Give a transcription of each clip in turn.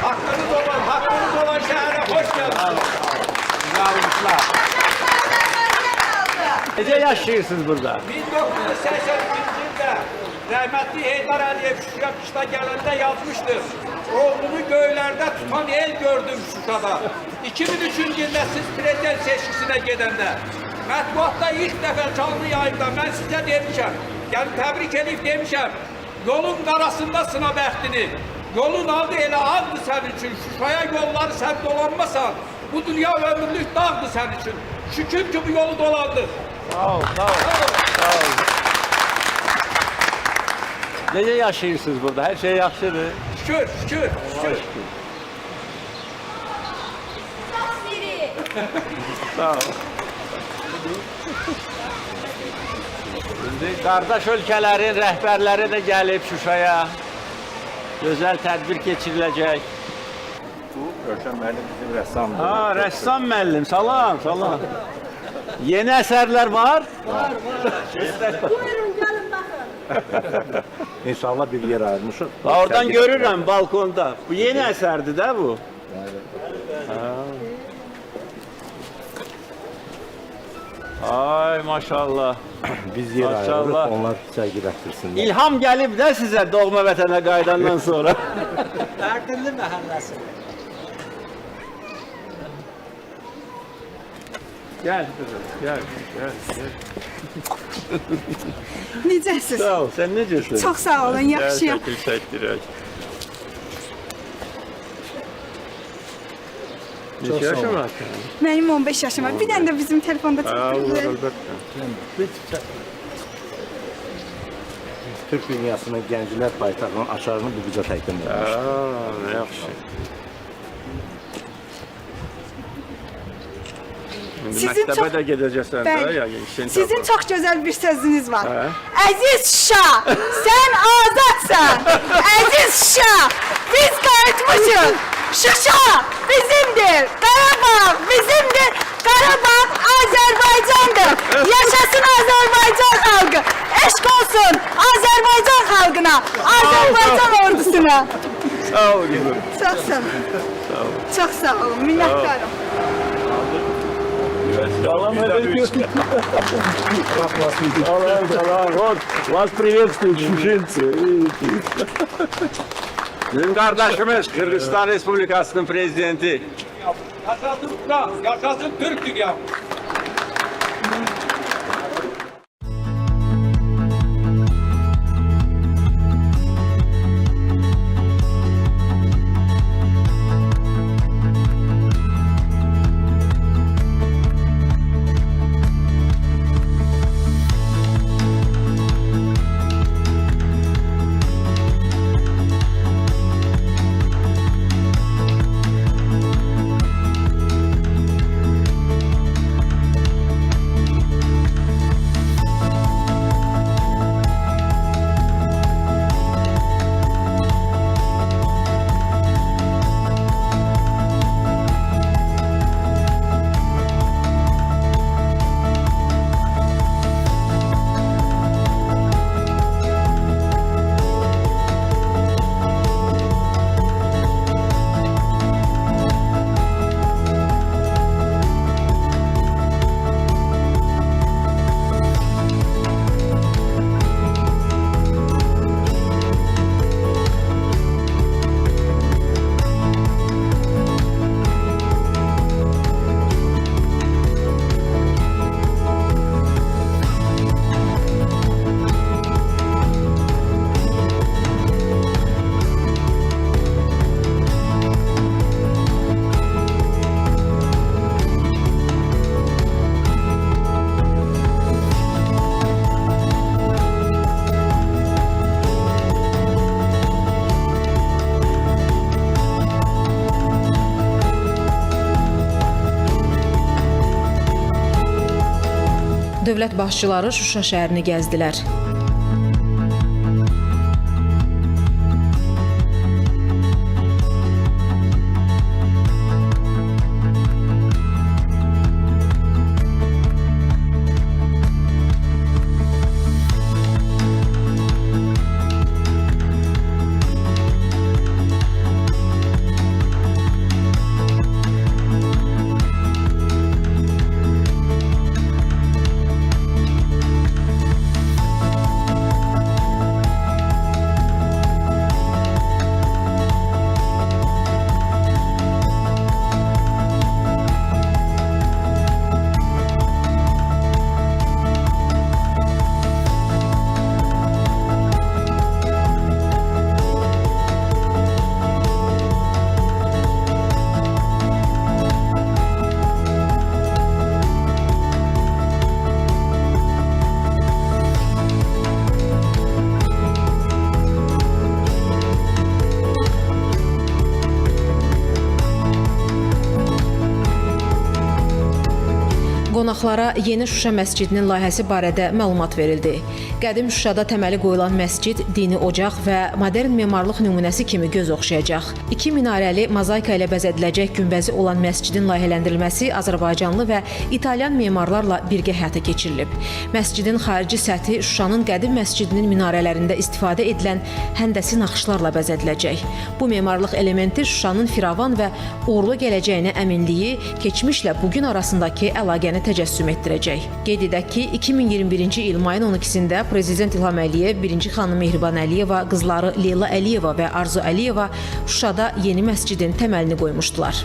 Hakkınız olan şehre hoş geldiniz. Nece yaşayırsınız burada? 1981 yılda rahmetli Heydar Aliyev Şuşa kışla gelende yazmıştır. Oğlunu göğlerde tutan el gördüm Şuşa'da. 2003 yılında siz prezident seçkisine gedende. Mətbuatda ilk defa canlı yayında ben size demişim. Yani tebrik edip demişim. Yolun arasında sınav bəxtini. Yolun adı elə azdı senin için. Şuşaya yolları sen dolanmasan. Bu dünya ömürlük dağdı senin için. Şükür ki bu yolu dolandık. Sağ ol, sağ ol. Sağ ol. Nece yaşayırsınız burada? Her şey yaxşıdır. Şükür, şükür, şükür. Sağ ol. Şimdi qardaş ölkələrin rəhbərləri də gəlib Şuşaya. Gözəl tədbir keçiriləcək. Bu Rövşən müəllim bizim rəssamdır. Ha, rəssam müəllim, salam, salam. Yeni əsərlər var? Var. Buyurun gelin bakın. İnşallah bir yer ayırmışıq. Oradan görürəm balkonda. Bu yeni əsərdir də bu. Ay maşallah. Biz yer Maşallah. ayırırıq, onlar sərgiləşdirsinlər. İlham gəlib də sizə doğma vətənə qayıdandan sonra. Erdinli Mahallesi. Gel kızım, gel, gel. Necəsiz? Sağ ol, sen necəsin? Çox sağ olun, yaxşıyam. Gel, şəkil çəkdirək. Neçə yaşın var ki? Mənim 15 yaşım var. Bir dənə də bizim telefonda Ha, olur, çəkdirir. əlbəttə. Türk dünyasının gənclər paytaxtının aşarını bu bizə təqdim edir. Aa, nə yaxşı. İndi Sizin məktəbə çox- də gedəcəksən də, Bəli. ya işin Sizin çox gözəl bir sözünüz var. Hə? Əziz Şuşa, sən azadsan. Əziz Şuşa, biz qayıtmışıq. Şuşa bizimdir. Qarabağ bizimdir. Qarabağ Azərbaycandır. Yaşasın Azərbaycan xalqı. Eşq olsun Azərbaycan xalqına, Azərbaycan ordusuna. Sağ ol qızım. Çox sağ olun. Çox sağ olun. Minnətdarım. Salam aleyküm. Salam, salam. Вот, вас приветствуют шушинцы. Bizim kardeşimiz Kırgızistan Respublikası'nın prezidenti. Yaşasın Şuşa, yaşasın Türk dünya. Dövlət başçıları Şuşa şəhərini gəzdilər. qonaqlara Yeni Şuşa məscidinin layihəsi barədə məlumat verildi. Qədim Şuşada təməli qoyulan məscid dini ocaq və modern memarlıq nümunəsi kimi göz oxşayacaq. 2 minarəli mozaika ilə bəzədiləcək günbəzi olan məscidin layihələndirilməsi azərbaycanlı və İtalyan memarlarla birgə həyata keçirilib. Məscidin xarici səthi Şuşanın qədim məscidinin minarələrində istifadə edilən həndəsi naxışlarla bəzədiləcək. Bu memarlıq elementi Şuşanın firavan və uğurlu gələcəyinə əminliyi, keçmişlə bugün arasındakı əlaqəni təcəssüm etdirəcək. Qeyd edək ki, 2021-ci il mayın 12-sində Prezident İlham Əliyev, birinci xanım Mehriban Əliyeva, qızları Leyla Əliyeva və Arzu Əliyeva Şuşada yeni məscidin təməlini qoymuşdular.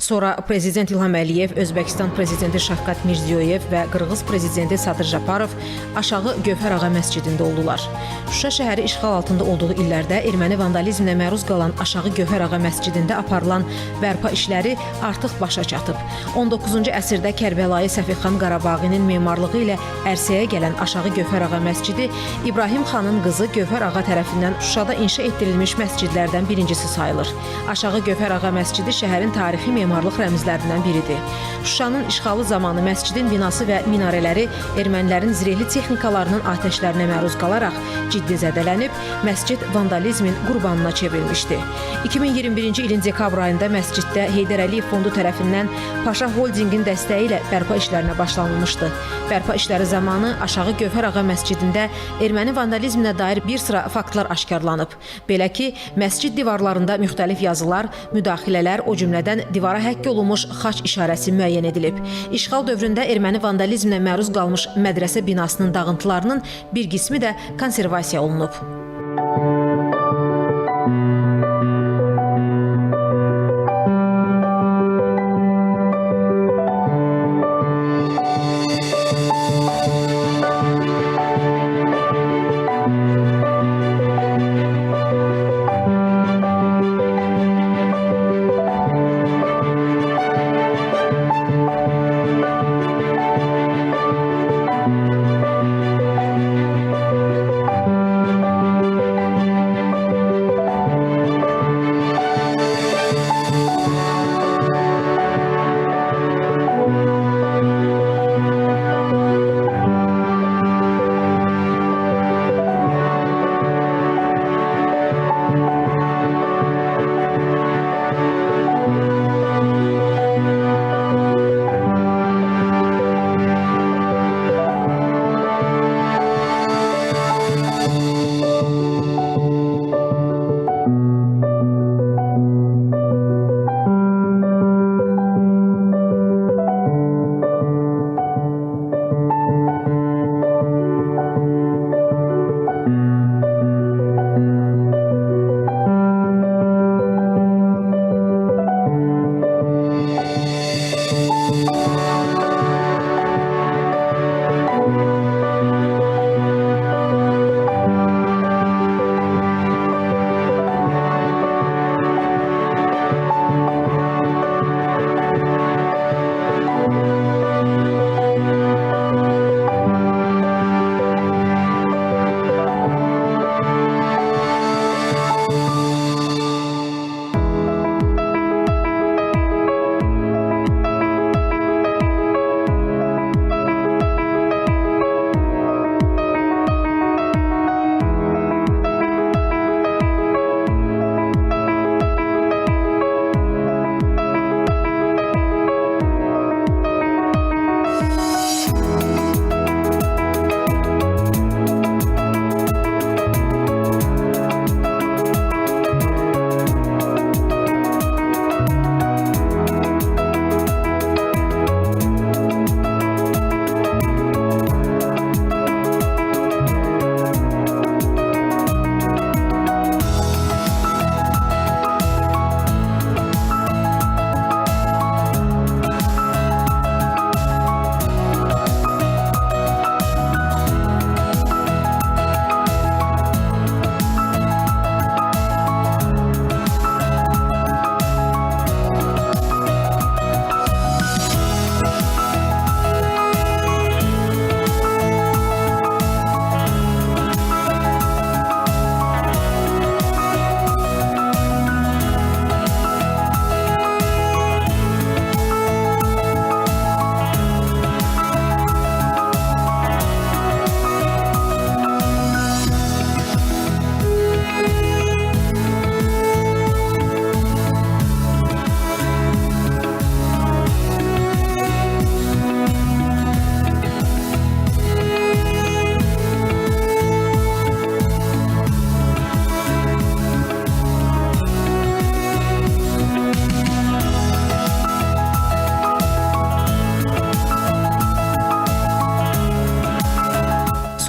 Sonra Prezident İlham Əliyev, Özbəkistan Prezidenti Şavkat Mirziyoyev və Qırğız Prezidenti Sadır Japarov Aşağı Gövhər Ağa məscidində oldular. Şuşa şəhəri işğal altında olduğu illərdə erməni vandalizminə məruz qalan Aşağı Gövhər Ağa məscidində aparılan bərpa işləri artıq başa çatıb. 19-cu əsrdə Kərbəlayı Səfixan Qarabağinin memarlığı ilə ərsəyə gələn Aşağı Gövhər Ağa məscidi İbrahim xanın qızı Gövhər Ağa tərəfindən Şuşada inşa etdirilmiş məscidlərdən birincisi sayılır. Aşağı Gövhər Ağa məscidi şəhərin tarixi memarlıq rəmzlərindən biridir. Şuşanın işğalı zamanı məscidin binası və minarələri ermənilərin zirehli texnikalarının atəşlərinə məruz qalaraq ciddi zədələnib, məscid vandalizmin qurbanına çevrilmişdi. 2021-ci ilin dekabr ayında məsciddə Heydər Əliyev fondu tərəfindən Paşa Holdingin dəstəyi ilə bərpa işlərinə başlanılmışdı. Bərpa işləri zamanı Aşağı Gövhər Ağa məscidində erməni vandalizminə dair bir sıra faktlar aşkarlanıb. Belə ki, məscid divarlarında müxtəlif yazılar, müdaxilələr, o cümlədən divara həkk olunmuş xaç işarəsi müəyyən edilib. İşğal dövründə erməni vandalizminə məruz qalmış mədrəsə binasının dağıntılarının bir qismi də konservasiya olunub.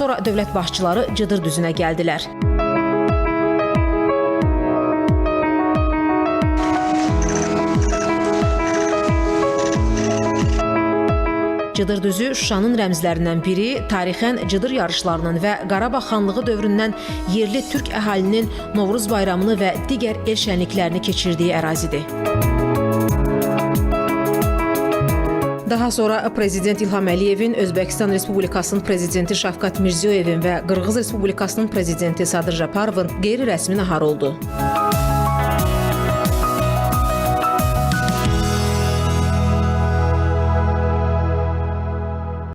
Sonra dövlət başçıları Cıdır düzünə gəldilər. Cıdır düzü Şuşanın rəmzlərindən biri, tarixən Cıdır yarışlarının və Qarabağ xanlığı dövründən yerli türk əhalinin Novruz bayramını və digər el şənliklərini keçirdiyi ərazidir. Daha sonra Prezident İlham Əliyevin, Özbəkistan Respublikasının Prezidenti Şavkat Mirziyoyevin və Qırğız Respublikasının Prezidenti Sadır Japarovun qeyri-rəsmi nahar oldu.